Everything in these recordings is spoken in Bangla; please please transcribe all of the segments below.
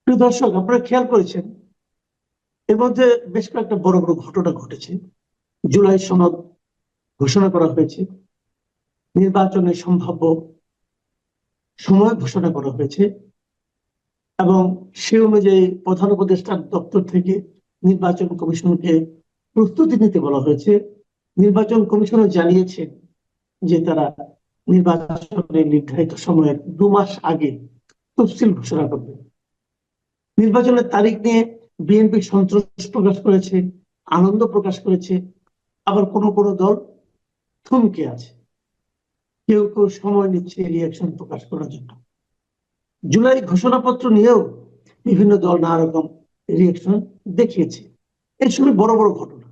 প্রিয় দর্শক, আপনারা খেয়াল করেছেন এর মধ্যে বেশ কয়েকটা বড় বড় ঘটনা ঘটেছে। জুলাই সনদ ঘোষণা করা হয়েছে, নির্বাচনের সম্ভাব্য সময় ঘোষণা করা হয়েছে এবং সে অনুযায়ী প্রধান উপদেষ্টার দপ্তর থেকে নির্বাচন কমিশনকে প্রস্তুতি নিতে বলা হয়েছে। নির্বাচন কমিশনও জানিয়েছেন যে তারা নির্বাচনের নির্ধারিত সময়ের 2 মাস আগে তফসিল ঘোষণা করবে। নির্বাচনের তারিখ নিয়ে বিএনপি সন্তোষ প্রকাশ করেছে, আনন্দ প্রকাশ করেছে, আবার কোনো কোনো দল থমকে আছে, কেউ কেউ সময় নিচ্ছে রিয়াকশন প্রকাশ করার জন্য। জুলাই ঘোষণাপত্র নিয়েও বিভিন্ন দল নানা রকম রিয়াকশন দেখিয়েছে। এর সঙ্গে বড় বড় ঘটনা,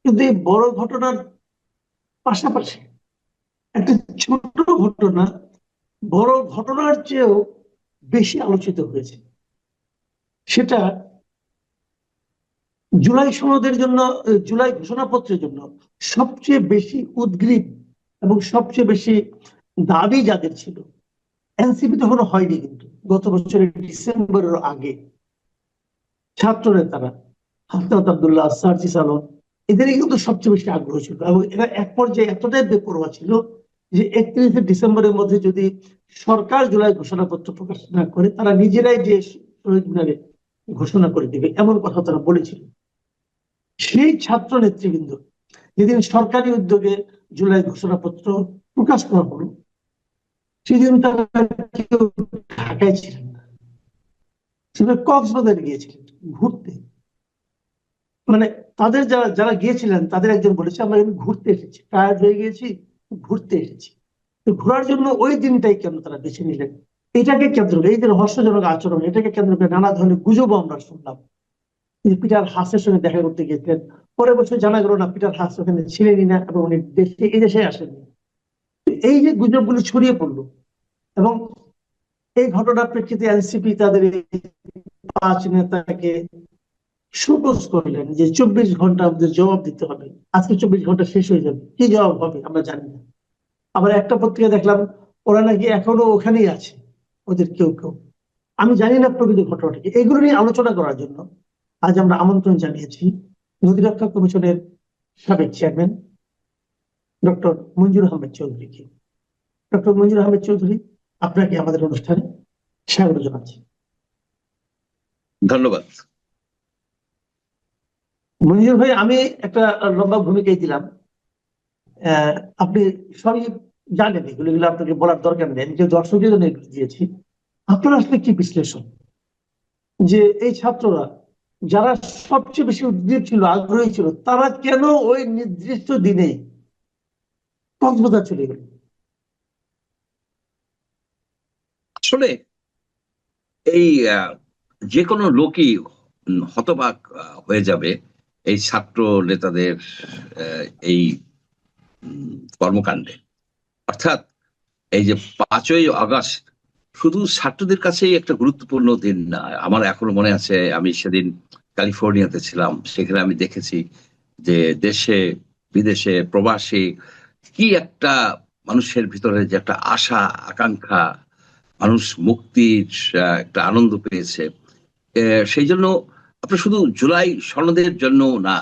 কিন্তু এই বড় ঘটনার পাশাপাশি একটা ছোট ঘটনা বড় ঘটনার চেয়েও বেশি আলোচিত হয়েছে। সেটা জুলাই সনদের জন্য, জুলাই ঘোষণাপত্রের জন্য সবচেয়ে বেশি উদ্গ্রীব এবং সবচেয়ে বেশি দাবি যাদের ছিল, এনসিপি তখনো হয়নি, কিন্তু গত বছরের ডিসেম্বরের আগে ছাত্র নেতারা হাসনাত আব্দুল্লাহ, সার্জিস আলম, এদেরই কিন্তু সবচেয়ে বেশি আগ্রহ ছিল এবং এরা এক পর্যায়ে এতটাই বেপরোয়া ছিল যে 31শে ডিসেম্বরের মধ্যে যদি সরকার জুলাই ঘোষণাপত্র প্রকাশ না করে তারা নিজেরাই যে শহীদ মিনারে ঘোষণা করে দিবে, এমন কথা তারা বলেছিল। সেই ছাত্র নেতৃবৃন্দ যেদিন সরকারি উদ্যোগে জুলাই ঘোষণাপত্র প্রকাশ করা হলো, সেদিন তারা কেউ ঢাকায় ছিলেন না, সেদিন কক্সবাজার গিয়েছিলেন ঘুরতে। মানে তাদের যারা যারা গিয়েছিলেন তাদের একজন বলেছে, আমরা এখানে ঘুরতে এসেছি, টায়ার্ড হয়ে গিয়েছি, ঘুরতে এসেছি। তো ঘোরার জন্য ওই দিনটাই কেন তারা বেছে নিলেন? এটাকে কেন্দ্র করে, এই যে রহস্যজনক আচরণ, এটাকে কেন্দ্র করে নানা ধরনের গুজব আমরা শুনলাম। পিটার হাসের সঙ্গে দেখা করতে গিয়েছিলেন, পরের বছর জানা গেল না পিটার হাস ওখানে ছিলেনই না এবং উনি এই দেশে আসেননি। এই যে গুজবগুলো ছড়িয়ে পড়লো এবং এই ঘটনার প্রেক্ষিতে এনসিপি তাদের 5 নেতাকে শোকজ করলেন যে 24 ঘন্টার মধ্যে জবাব দিতে হবে। আজকে 24 ঘন্টা শেষ হয়ে যাবে, কি জবাব হবে আমরা জানি না। আবার একটা পত্রিকা দেখলাম ওরা নাকি এখনো ওখানেই আছে, ওদের কেউ কেউ। আমি জানি না প্রকৃত ঘটনাটাকে। এগুলো নিয়ে আলোচনা করার জন্য আজ আমরা আমন্ত্রণ জানিয়েছি নদী রক্ষা কমিশনের সাবেক চেয়ারম্যান ডক্টর মঞ্জুর আহমেদ চৌধুরীকে। ডক্টর মঞ্জুর আহমেদ চৌধুরী, আপনাকে আমাদের অনুষ্ঠানে স্বাগত জানাচ্ছি। ধন্যবাদ। মঞ্জুর ভাই, আমি একটা লম্বা ভূমিকাই দিলাম, আপনি সবই জানেন, এগুলো এগুলো আপনাকে বলার দরকার নেই, আমি দর্শকের জন্য এগুলো দিয়েছি। আপনার আসলে কি বিশ্লেষণ যে এই ছাত্ররা যারা সবচেয়ে বেশি উদ্গ্রীব ছিল, আগ্রহী ছিল, তারা কেন ওই নির্দিষ্ট দিনে কক্সবাজার চলে গেল? আসলে এই যে কোনো লোকই হতবাক হয়ে যাবে এই ছাত্র নেতাদের এই কর্মকাণ্ডে। অর্থাৎ এই যে 5ই আগস্ট শুধু ছাত্রদের কাছেই একটা গুরুত্বপূর্ণ দিন না। আমার এখনো মনে আছে, আমি সেদিন ক্যালিফোর্নিয়াতে ছিলাম, সেখানে আমি দেখেছি যে দেশে বিদেশে প্রবাসী কি একটা মানুষের ভিতরে যে একটা আশা আকাঙ্ক্ষা, মানুষ মুক্তির একটা আনন্দ পেয়েছে। সেই জন্য আপনার শুধু জুলাই সনদের জন্য না,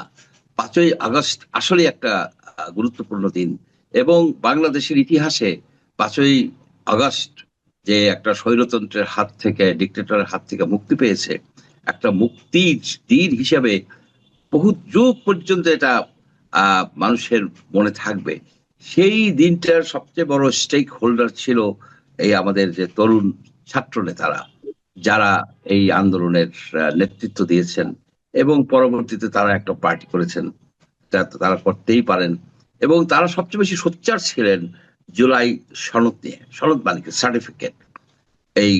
5ই আগস্ট আসলে একটা গুরুত্বপূর্ণ দিন এবং বাংলাদেশের ইতিহাসে 5ই আগস্ট যে একটা স্বৈরতন্ত্রের হাত থেকে, ডিক্টেটরের হাত থেকে মুক্তি পেয়েছে, একটা মুক্তির দিন হিসাবে বহু যুগ পর্যন্ত এটা মানুষের মনে থাকবে। সেই দিনটার সবচেয়ে বড় স্টেক হোল্ডার ছিল এই আমাদের যে তরুণ ছাত্র নেতারা, যারা এই আন্দোলনের নেতৃত্ব দিয়েছেন এবং পরবর্তীতে তারা একটা পার্টি করেছেন, তারা করতেই পারেন। এবং তারা সবচেয়ে বেশি সোচ্চার ছিলেন জুলাই সনদ নিয়ে। সনদ মানে কি? সার্টিফিকেট। এই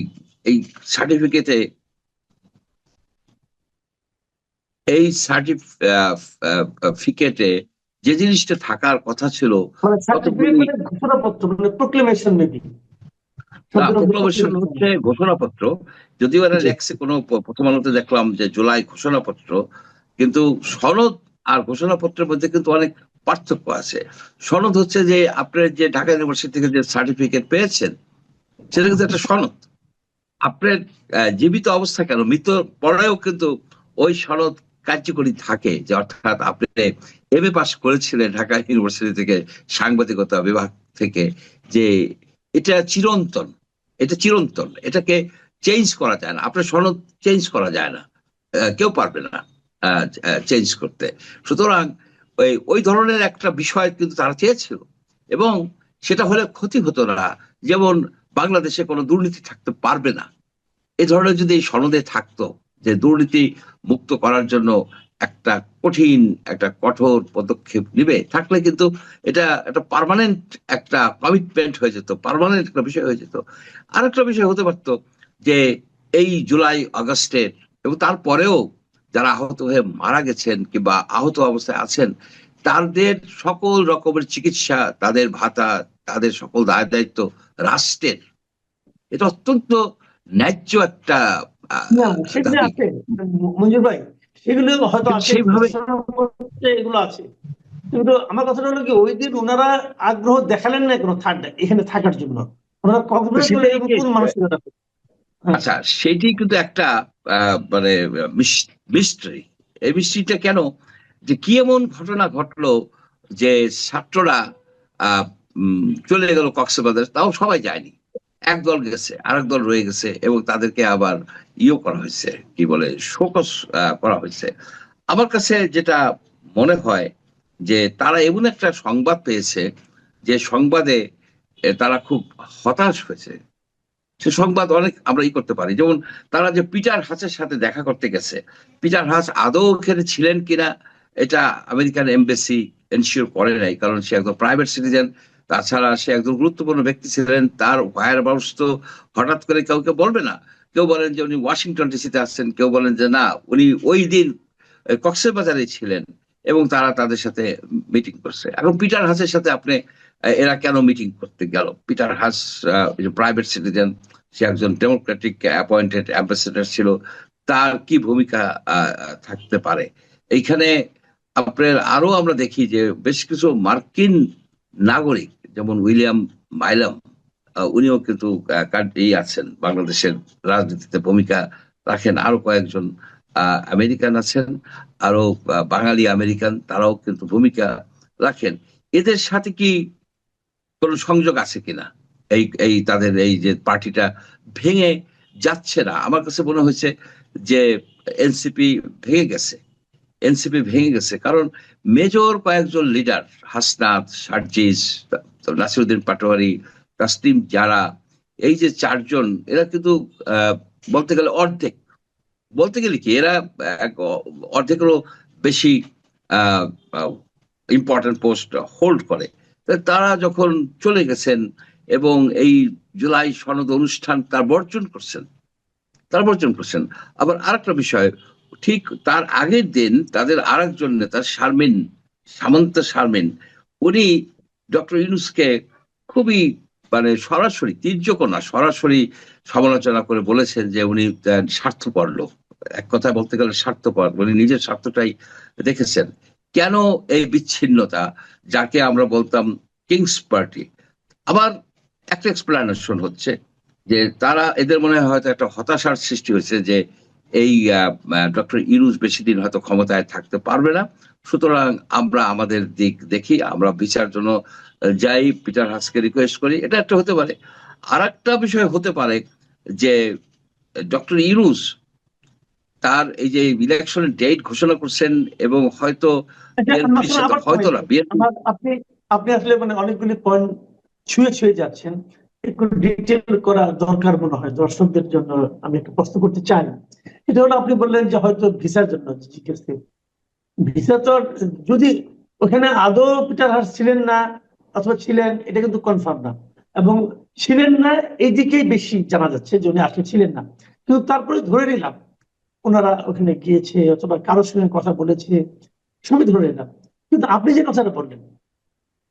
এই সার্টিফিকেটে এই সার্টিফিকেটে যে জিনিসটা থাকার কথা ছিল, ঘোষণাপত্র মানে প্রোক্লেমেশন মেবি, প্রোক্লামেশন হচ্ছে ঘোষণাপত্র। যদিও এরা লেখছে কোনো প্রথম আলোতে দেখলাম যে জুলাই ঘোষণাপত্র, কিন্তু সনদ আর ঘোষণাপত্রের মধ্যে কিন্তু অনেক পার্থক্য আছে। সনদ হচ্ছে যে আপনার যে ঢাকা ইউনিভার্সিটি থেকে যে সার্টিফিকেট পেয়েছেন, সেটা কিন্তু একটা সনদ। আপনার জীবিত অবস্থা কেন, মৃত পরেও কিন্তু ওই সনদ কার্যকরী থাকে, যে অর্থাৎ আপনি এমএ পাস করেছিলেন ঢাকা ইউনিভার্সিটি থেকে, সাংবাদিকতা বিভাগ থেকে, যে এটা চিরন্তন, এটা চিরন্তন, এটাকে চেঞ্জ করা যায় না, আপনার সনদ চেঞ্জ করা যায় না, কেউ পারবে না চেঞ্জ করতে। সুতরাং ওই ধরনের একটা বিষয় কিন্তু তারা চেয়েছিল, এবং সেটা হলে ক্ষতি হতো না। যেমন বাংলাদেশে কোনো দুর্নীতি থাকতে পারবে না, এ ধরনের যদি এই সনদে থাকতো যে দুর্নীতি মুক্ত করার জন্য একটা কঠিন, একটা কঠোর পদক্ষেপ নিবে, থাকলে কিন্তু এটা একটা পার্মানেন্ট একটা কমিটমেন্ট হয়ে যেত, পার্মানেন্ট একটা বিষয় হয়ে যেত। আর একটা বিষয় হতে পারতো যে এই জুলাই আগস্টের এবং তারপরেও যারা আহত হয়ে মারা গেছেন কিংবা আহত অবস্থায় আছেন, তাদের সকল রকমের চিকিৎসা, তাদের ভাতা, তাদের সকল দায় দায়িত্ব রাষ্ট্রের, এটা অত্যন্ত ন্যায্য একটা না সেগুলো দাবি। আছে মঞ্জুর ভাই, সেগুলো হয়তো কিন্তু আছে, সেইভাবে ঘোষণাপত্রে এগুলো আছে, কিন্তু আমার কথাটা হলো কি, ওই দিন ওনারা আগ্রহ দেখালেন না কোনো এখানে থাকার জন্য। ওনারা কক্সবাজার চলে সেটাই যাবেন যে, কোন মানসিকতা? হ্যাঁ। আচ্ছা সেটি কিন্তু একটা মানে মিস্ট্রি। এই মিস্ট্রিটা কেন, যে কি এমন ঘটনা ঘটলো যে ছাত্ররা চলে গেল কক্সবাজার, তাও সবাই যায়নি, একদল গেছে, আরেক দল রয়ে গেছে, এবং তাদেরকে আবার করা হয়েছে, কি বলে, শোকস করা হয়েছে। আমার কাছে যেটা মনে হয় যে তারা এমন একটা সংবাদ পেয়েছে, যে সংবাদে তারা খুব হতাশ হয়েছে। সে সংবাদ অনেক আমরা করতে পারি, যেমন তারা যে পিটার হাসের সাথে দেখা করতে গেছে, পিটার হাস আদৌ ওখানে ছিলেন কিনা এটা আমেরিকান এমবাসি এনশিওর করে নাই, কারণ সে একদম প্রাইভেট সিটিজেন। তাছাড়া সে একজন গুরুত্বপূর্ণ ব্যক্তি ছিলেন, তার ভাইয়ের বাউস তো হঠাৎ করে কাউকে বলবে না। কেউ বলেন যে উনি ওয়াশিংটন ডিসিতে আসছেন, কেউ বলেন যে না উনি ওই দিন কক্সবাজারে ছিলেন, এবং তারা তাদের সাথে মিটিং করছে। এখন পিটার হাসের সাথে আপনি এরা কেন মিটিং করতে গেল? পিটার হাস প্রাইভেট সিটিজেন, সে একজন ডেমোক্রেটিক অ্যাপয়েন্টেড অ্যাম্বাসেডর ছিল, তার কি ভূমিকা থাকতে পারে এইখানে? আপনার আরো আমরা দেখি যে বেশ কিছু মার্কিন নাগরিক, যেমন উইলিয়াম মাইলাম, উনিও কিন্তু আছেন, বাংলাদেশের রাজনীতিতে ভূমিকা রাখেন। আরো কয়েকজন আমেরিকান আছেন, আরো বাঙালি আমেরিকান, তারাও কিন্তু ভূমিকা রাখেন। এদের সাথে কি কোনো সংযোগ আছে কিনা? এই এই তাদের এই যে পার্টিটা ভেঙে যাচ্ছে না, আমার কাছে মনে হয়েছে যে এনসিপি ভেঙে গেছে, এনসিপি ভেঙে গেছে, কারণ মেজর কয়েকজন লিডার, হাসনাত, সার্জিস, নাসিরুদ্দিন পাটোয়ারি, তাসলিম জারা, এই যে চারজন, এরা কিন্তু বলতে গেলে অর্ধেক, বলতে গেলে কি এরা অর্ধেকেরও বেশি ইম্পর্টেন্ট পোস্ট হোল্ড করে। তারা যখন চলে গেছেন এবং এই জুলাই সনদ অনুষ্ঠান তার বর্জন করছেন, তারা বর্জন করছেন। আবার আরেকটা বিষয়, ঠিক তার আগের দিন তাদের আরেকজন নেতা শারমিন, সামন্ত শারমিন, উনি ডক্টর ইউনূসকে খুবই মানে সরাসরি, তির্যক না, সরাসরি সমালোচনা করে বলেছেন যে উনি স্বার্থপর লোক। এক কথায় বলতে গেলে স্বার্থপর, উনি নিজের স্বার্থটাই দেখেছেন। কেন এই বিচ্ছিন্নতা, যাকে আমরা বলতাম কিংস পার্টি? আবার একটা এক্সপ্লেনেশন হচ্ছে যে তারা, এদের মনে হয় হয়তো একটা হতাশার সৃষ্টি হয়েছে যে এই ডক্টর ইউনূস বেশি দিন হয়তো ক্ষমতায় থাকতে পারবে না, সুতরাং আমরা আমাদের দিক দেখি, আমরা বিচার জন্য যাই, পিটার হাসকে রিকোয়েস্ট করি, এটা একটা হতে পারে। আর একটা বিষয় হতে পারে যে ডক্টর ইউনূস তার এই যে ইলেকশনের ডেট ঘোষণা করছেন, এবং হয়তো বিএনপির আসলে সাথে, আবার হয়তো না বিএনপি, আপনি আপনি আসলে মানে অনেকগুলি পয়েন্ট ছুঁয়ে ছুঁয়ে যাচ্ছেন, একটু ডিটেল করা দরকার মনে হয় দর্শকদের জন্য। আমি একটু প্রশ্ন করতে চাই, এটা হলো আপনি বললেন যে হয়তো ভিসার জন্য জিজ্ঞেস, ভিসা তো যদি ওখানে আদৌ পিটার হাস ছিলেন না অথবা ছিলেন, এটা কিন্তু কনফার্ম না, এবং ছিলেন না এইদিকেই বেশি জানা যাচ্ছে যে উনি আসলে ছিলেন না। কিন্তু তারপরে ধরে নিলাম ওনারা ওখানে গিয়েছে অথবা কারোর সঙ্গে কথা বলেছে, সবই ধরে নিলাম। কিন্তু আপনি যে কথাটা বললেন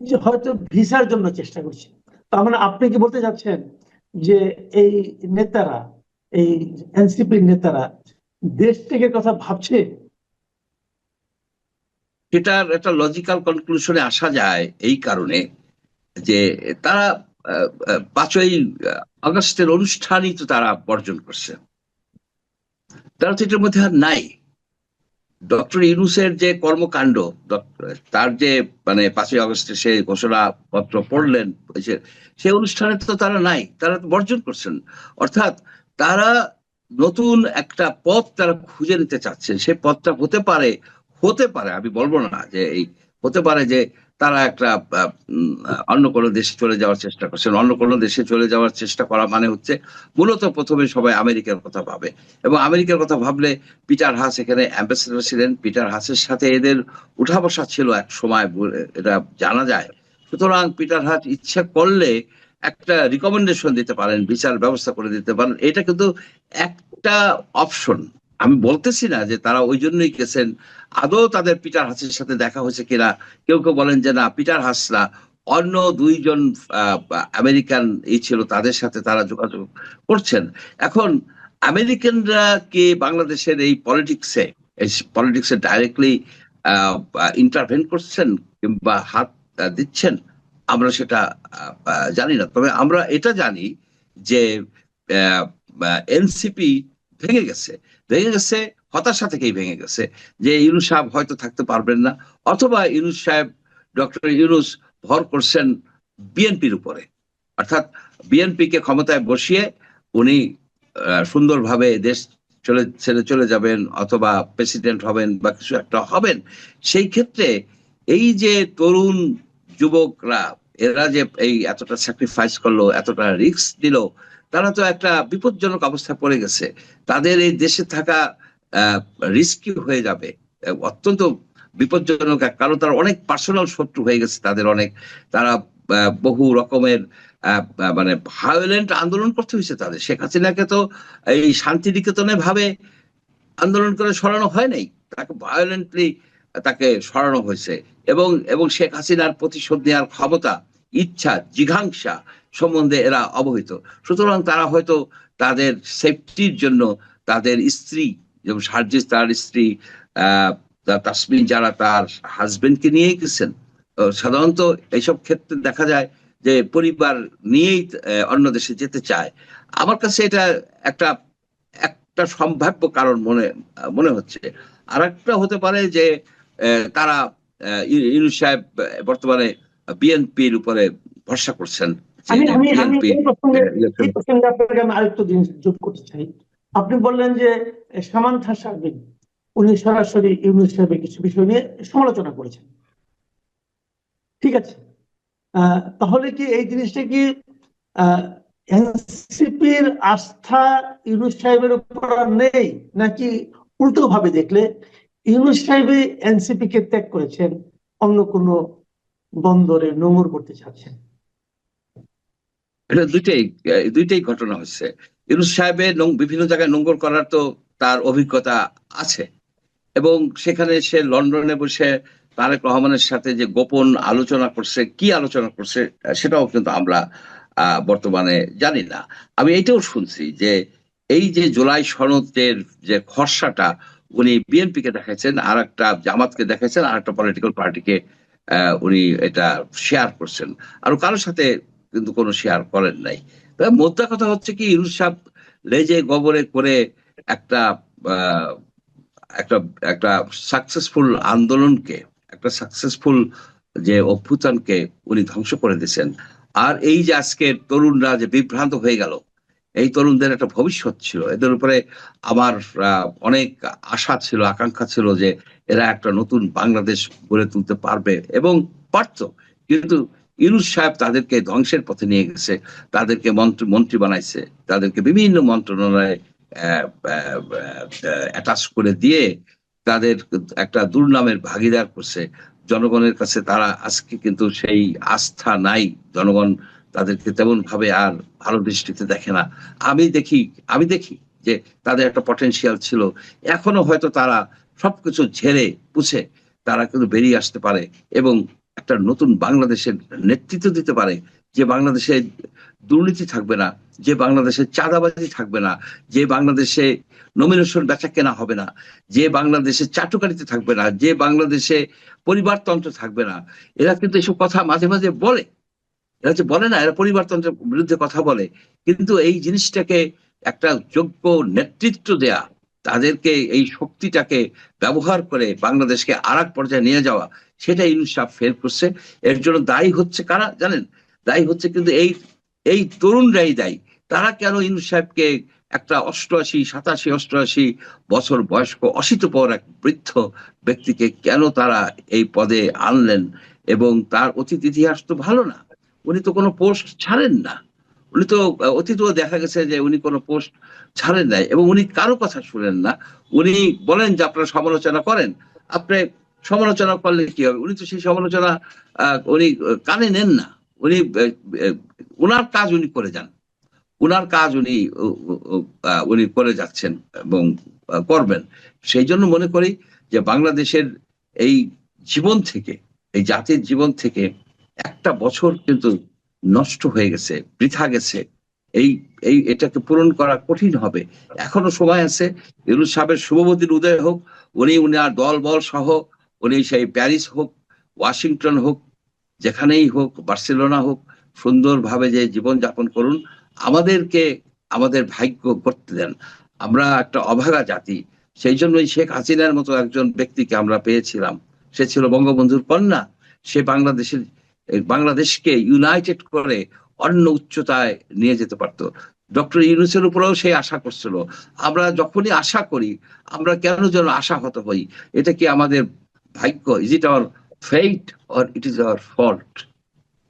যে হয়তো ভিসার জন্য চেষ্টা করছে, তার মানে আপনি কি বলতে চাচ্ছেন যে এই নেতারা, এই এনসিপির নেতারা দেশ থেকে কথা ভাবছে? সেটার একটা লজিক্যাল কনক্লুশনে আসা যায় এই কারণে যে তারা 5ই আগস্টের অনুষ্ঠানই তো তারা বর্জন করছে, তারা তো এটার মধ্যে আর নাই। ডক্টর ইউনূসের যে কর্মকাণ্ড, তার যে মানে 5ই আগস্টে সে ঘোষণাপত্র পড়লেন, সে অনুষ্ঠানে তো তারা নাই, তারা তো বর্জন করছেন। অর্থাৎ তারা নতুন একটা পথ তারা খুঁজে নিতে চাচ্ছেন। সে পথটা হতে পারে, আমি বলবো না যে এই হতে পারে যে তারা একটা অন্য কোনো দেশে চলে যাওয়ার চেষ্টা করছেন। অন্য কোনো দেশে চলে যাওয়ার চেষ্টা করা মানে হচ্ছে মূলত প্রথমে সবাই আমেরিকার কথা ভাবে, এবং আমেরিকার কথা ভাবলে পিটার হাস এখানে অ্যাম্বাসেডর ছিলেন, পিটার হাসের সাথে এদের উঠা বসা ছিল এক সময়, এটা জানা যায়। সুতরাং পিটার হাস ইচ্ছা করলে একটা রিকমেন্ডেশন দিতে পারেন, বিচার ব্যবস্থা করে দিতে পারেন। এটা কিন্তু একটা অপশন। আমি বলতেছি না যে তারা ওই জন্যই গেছেন, আদৌ তাদের পিটার হাসের সাথে দেখা হয়েছে কিনা। কেউ কেউ বলেন যে না, পিটার হাস না, অন্য 2জন আমেরিকান ছিল, তাদের সাথে তারা যোগাযোগ করছেন। এখন আমেরিকানরা কি বাংলাদেশের এই পলিটিক্সে ডাইরেক্টলি ইন্টারভেন করছেন কিংবা হাত দিচ্ছেন, আমরা সেটা জানি না। তবে আমরা এটা জানি যে এনসিপি ভেঙে গেছে, হতাশা থেকেই ভেঙে গেছে, যে ইউনূস সাহেব হয়তো থাকতে পারবেন না, অথবা ডক্টর ইউনূস ভর করছেন বিএনপির উপরে। অর্থাৎ বিএনপি কে ক্ষমতায় বসিয়ে উনি সুন্দরভাবে দেশ ছেড়ে চলে যাবেন, অথবা প্রেসিডেন্ট হবেন বা কিছু একটা হবেন। সেই ক্ষেত্রে এই যে তরুণ যুবকরা, এরা যে এই এতটা স্যাক্রিফাইস করলো, এতটা রিস্ক দিল, তারা তো একটা বিপজ্জনক অবস্থায় পড়ে গেছে। তাদের এই দেশে থাকা রিস্কি হয়ে যাবে, অত্যন্ত বিপজ্জনক। কারণ তারা অনেক পার্সোনাল শত্রু হয়ে গেছে, তারা বহু রকমের মানে ভায়োলেন্ট আন্দোলন করতে হয়েছে তাদের। শেখ হাসিনাকে তো এই শান্তিনিকেতনে ভাবে আন্দোলন করে সরানো হয় নাই, তাকে ভায়োলেন্টলি তাকে সরানো হয়েছে। এবং শেখ হাসিনার প্রতিশোধ নেওয়ার ক্ষমতা, ইচ্ছা, জিঘাংসা সম্বন্ধে এরা অবহিত। সুতরাং তারা হয়তো তাদের সেফটির জন্য তাদের স্ত্রী, যেমন সার্জিস তার স্ত্রী, তাসমিন যারা তার হাজবেন্ডকে নিয়েই গেছেন। সাধারণত এইসব ক্ষেত্রে দেখা যায় যে পরিবার নিয়েই অন্য দেশে যেতে চায়। আমার কাছে এটা একটা একটা সম্ভাব্য কারণ মনে হচ্ছে। আর একটা হতে পারে যে তারা ইউনূস সাহেব বর্তমানে বিএনপির উপরে ভরসা করছেন। আমি এই প্রসঙ্গে আপনাকে আমি আরেকটু জিনিস যোগ করতে চাই। আপনি বললেন যে সামান্থা শারমিন উনি সরাসরি ইউনূস সাহেবের কিছু বিষয় নিয়ে সমালোচনা করেছেন, ঠিক আছে। তাহলে কি এই জিনিসটা কি এনসিপির আস্থা ইউনূস সাহেবের উপর নেই, নাকি উল্টো ভাবে দেখলে ইউনূস সাহেব এনসিপি কে ত্যাগ করেছেন, অন্য কোনো বন্দরে নোঙর করতে চাচ্ছেন? এটা দুইটাই ঘটনা হচ্ছে। ইউনূস সাহেবের বিভিন্ন জায়গায় নোঙ্গর করার তো তার অভিজ্ঞতা আছে, এবং সেখানে সে লন্ডনে বসে তারেক রহমানের সাথে যে গোপন আলোচনা করছে, কি আলোচনা করছে সেটাও কিন্তু আমরা বর্তমানে জানি না। আমি এইটাও শুনছি যে এই যে জুলাই সনদের যে খসড়াটা উনি বিএনপিকে দেখাচ্ছেন, আর একটা জামাতকে দেখাচ্ছেন, আর একটা পলিটিক্যাল পার্টিকে উনি এটা শেয়ার করছেন, আর কারোর সাথে কিন্তু কোনো শেয়ার করেন নাই। তবে মোদ্দা কথা হচ্ছে কি, ইউনূস সাহেব লেজে গোবরে করে একটা একটা একটা সাকসেসফুল আন্দোলনকে, একটা সাকসেসফুল যে অভ্যুত্থানকে উনি ধ্বংস করে দিয়েছেন। আর এই যে আজকের তরুণরা যে বিভ্রান্ত হয়ে গেল, এই তরুণদের একটা ভবিষ্যৎ ছিল, এদের উপরে আমার অনেক আশা ছিল, আকাঙ্ক্ষা ছিল যে এরা একটা নতুন বাংলাদেশ গড়ে তুলতে পারবে এবং পারত। কিন্তু ইউনূস সাহেব তাদেরকে ধ্বংসের পথে নিয়ে গেছে, তাদেরকে মন্ত্রী বানাইছে, তাদেরকে বিভিন্ন মন্ত্রণালয়ে অ্যাটাচ করে দিয়ে তাদের একটা দুর্নামের ভাগিদার করছে। জনগণের কাছে তারা আজকে কিন্তু সেই আস্থা নাই, জনগণ তাদেরকে তেমন ভাবে আর ভালো দৃষ্টিতে দেখে না। আমি দেখি যে তাদের একটা পটেনশিয়াল ছিল, এখনো হয়তো তারা সবকিছু ঝেড়ে পুছে তারা কিন্তু বেরিয়ে আসতে পারে এবং একটা নতুন বাংলাদেশের নেতৃত্ব দিতে পারে, যে বাংলাদেশে দুর্নীতি থাকবে না, যে বাংলাদেশে চাঁদাবাজি থাকবে না, যে বাংলাদেশে নমিনেশন বেচা কেনা হবে না, যে বাংলাদেশে চাটুকারিতে থাকবে না, যে বাংলাদেশে পরিবারতন্ত্র থাকবে না। এরা কিন্তু এসব কথা মাঝে মাঝে বলে, এরা যে বলে না, এরা পরিবারতন্ত্রের বিরুদ্ধে কথা বলে, কিন্তু এই জিনিসটাকে একটা যোগ্য নেতৃত্ব দেয়া, তাদেরকে এই শক্তিটাকে ব্যবহার করে বাংলাদেশকে আর এক পর্যায়ে নিয়ে যাওয়া, সেটা ইউনূস সাহেব ফেল করছে। এর জন্য দায়ী হচ্ছে কারা জানেন? দায়ী হচ্ছে কিন্তু এই তরুণরাই দায়ী। তারা কেন ইউনূস সাহেবকে, একটা 88, 87, 88 বছর বয়স্ক অশীতপর এক বৃদ্ধ ব্যক্তিকে কেন তারা এই পদে আনলেন? এবং তার অতীত ইতিহাস তো ভালো না। উনি তো কোনো পোস্ট ছাড়েন না। উনি তো অতীতেও দেখা গেছে যে উনি কোনো পোস্ট ছাড়েন নাই, এবং উনি কারো কথা শুনেন না। উনি বলেন যে আপনারা সমালোচনা করেন, আপনি সমালোচনা করলে কি হবে? উনি তো সেই সমালোচনা উনি কানে নেন না। উনি উনার কাজ উনি করে যান, উনার কাজ উনি করে যাচ্ছেন এবং করবেন। সেই জন্য মনে করি যে বাংলাদেশের এই জীবন থেকে, এই জাতির জীবন থেকে একটা বছর কিন্তু নষ্ট হয়ে গেছে, বৃথা গেছে। এই এই এটাকে পূরণ করা কঠিন হবে। এখনো সময় আছে। ইউনূস সাহেবের শুভবুদ্ধির উদয় হোক। উনার দল বল সহ উনি সেই প্যারিস হোক, ওয়াশিংটন হোক, যেখানেই হোক, বার্সেলোনা হোক, সুন্দরভাবে যে জীবন যাপন করুন। আমাদেরকে আমাদের ভাগ্য করতে দেন। আমরা একটা অভাগা জাতি। সেই জন্যই শেখ হাসিনার মতো একজন ব্যক্তিকে আমরা পেয়েছিলাম। সে ছিল বঙ্গবন্ধুর কন্যা। সে বাংলাদেশকে ইউনাইটেড করে অন্য উচ্চতায় নিয়ে যেতে পারতো। ডক্টর ইউনূসের উপরেও সেই আশা করছিল। আমরা যখনই আশা করি, আমরা কেন যেন আশাহত হই। এটা কি আমাদের ভাগ্য? Is it our fate or it is our fault?